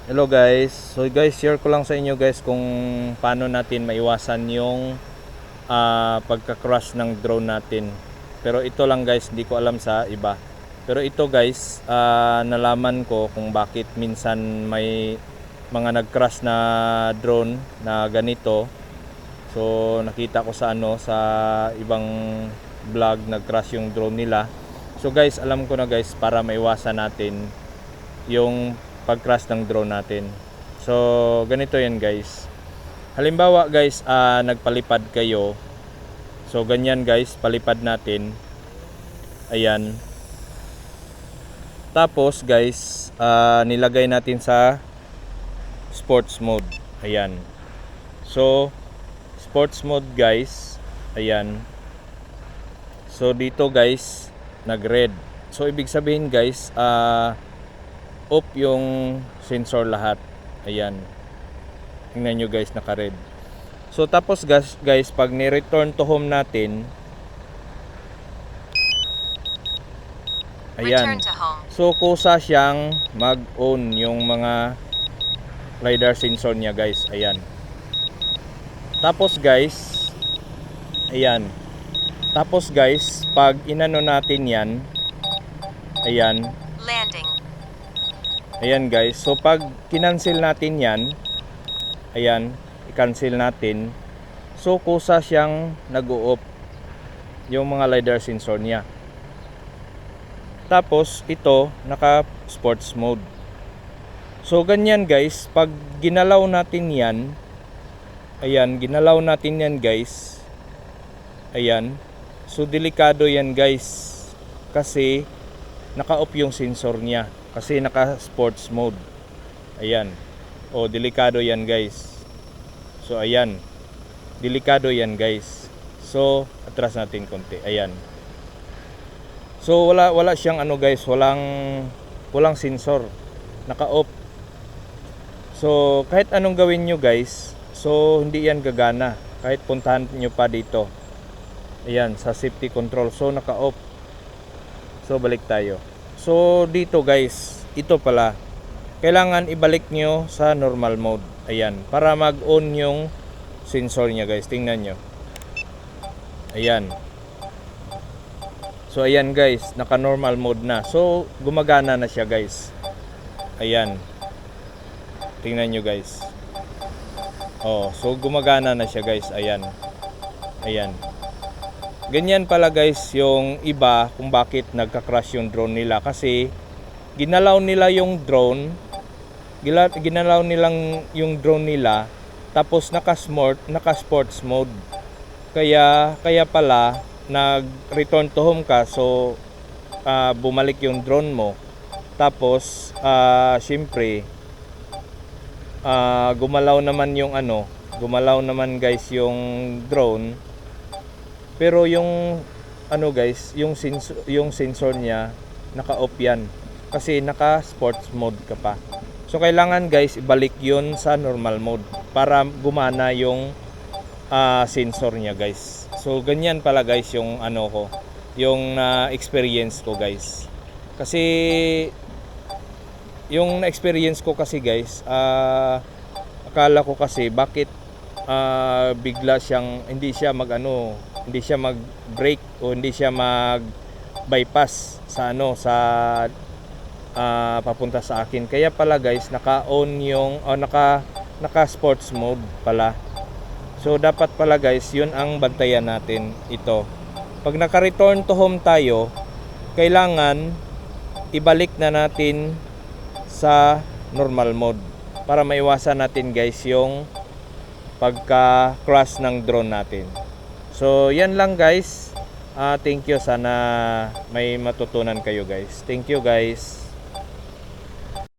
Hello guys. So guys, share ko lang sa inyo guys kung paano natin maiwasan yung pagka-crash ng drone natin. Pero ito lang guys, hindi ko alam sa iba. Pero ito guys, nalaman ko kung bakit minsan may mga nag-crash na drone na ganito. So nakita ko sa sa ibang vlog nag-crash yung drone nila. So guys, alam ko na guys para maiwasan natin yung pag-crash ng drone natin. So ganito yan guys. Halimbawa guys, nagpalipad kayo. So ganyan guys, palipad natin. Ayan. Tapos guys, nilagay natin sa sports mode. Ayan. So sports mode guys. Ayan. So dito guys, nag-red. So ibig sabihin guys, off yung sensor lahat. Ayan. Tingnan nyo guys, naka-red. So tapos guys, pag ni-return to home natin, ayan. So kusa siyang mag-on yung mga LiDAR sensor niya guys. Ayan. Tapos guys, ayan. Tapos guys, pag inano natin yan, ayan. Landing. Ayan guys, so pag kinancel natin yan, ayan, i-cancel natin. So kusa siyang nag-o-off yung mga LiDAR sensor niya. Tapos ito, naka sports mode. So ganyan guys, pag ginalaw natin yan, ayan, ginalaw natin yan guys. Ayan, so delikado yan guys. Kasi naka-off yung sensor niya. Kasi naka sports mode. Ayan. O delikado yan guys. So ayan. Delikado yan guys. So atras natin konti. Ayan. So wala siyang ano guys, walang sensor. Naka-off. So kahit anong gawin nyo guys, so hindi yan gagana. Kahit puntahan nyo pa dito. Ayan, sa safety control. So naka-off. So balik tayo. So dito guys, ito pala, kailangan ibalik nyo sa normal mode. Ayan, para mag-on yung sensor nya guys. Tingnan nyo. Ayan. So ayan guys, naka normal mode na. So gumagana na siya guys. Ayan. Tingnan nyo guys. Oh, so gumagana na siya guys. Ayan. Ayan. Ganyan pala guys yung iba kung bakit nagka-crash yung drone nila, kasi ginalaw nila yung drone, ginalaw nilang yung drone nila, tapos naka-sports mode. Kaya pala nag-return to home ka, so bumalik yung drone mo. Tapos syempre gumalaw naman yung gumalaw naman guys yung drone. Pero yung guys, yung sensor niya naka-off yan kasi naka sports mode ka pa. So kailangan guys ibalik yun sa normal mode para gumana yung sensor niya guys. So ganyan pala guys yung yung experience ko guys. Kasi yung na-experience ko kasi guys, akala ko kasi bakit bigla siyang hindi siya mag-brake o hindi siya mag-bypass sa papunta sa akin. Kaya pala guys, naka-on yung naka sports mode pala. So dapat pala guys, yun ang bantayan natin ito. Pag naka-return to home tayo, kailangan ibalik na natin sa normal mode para maiwasan natin guys yung pagka-crash ng drone natin. So yan lang guys. Thank you, sana may matutunan kayo guys. Thank you guys.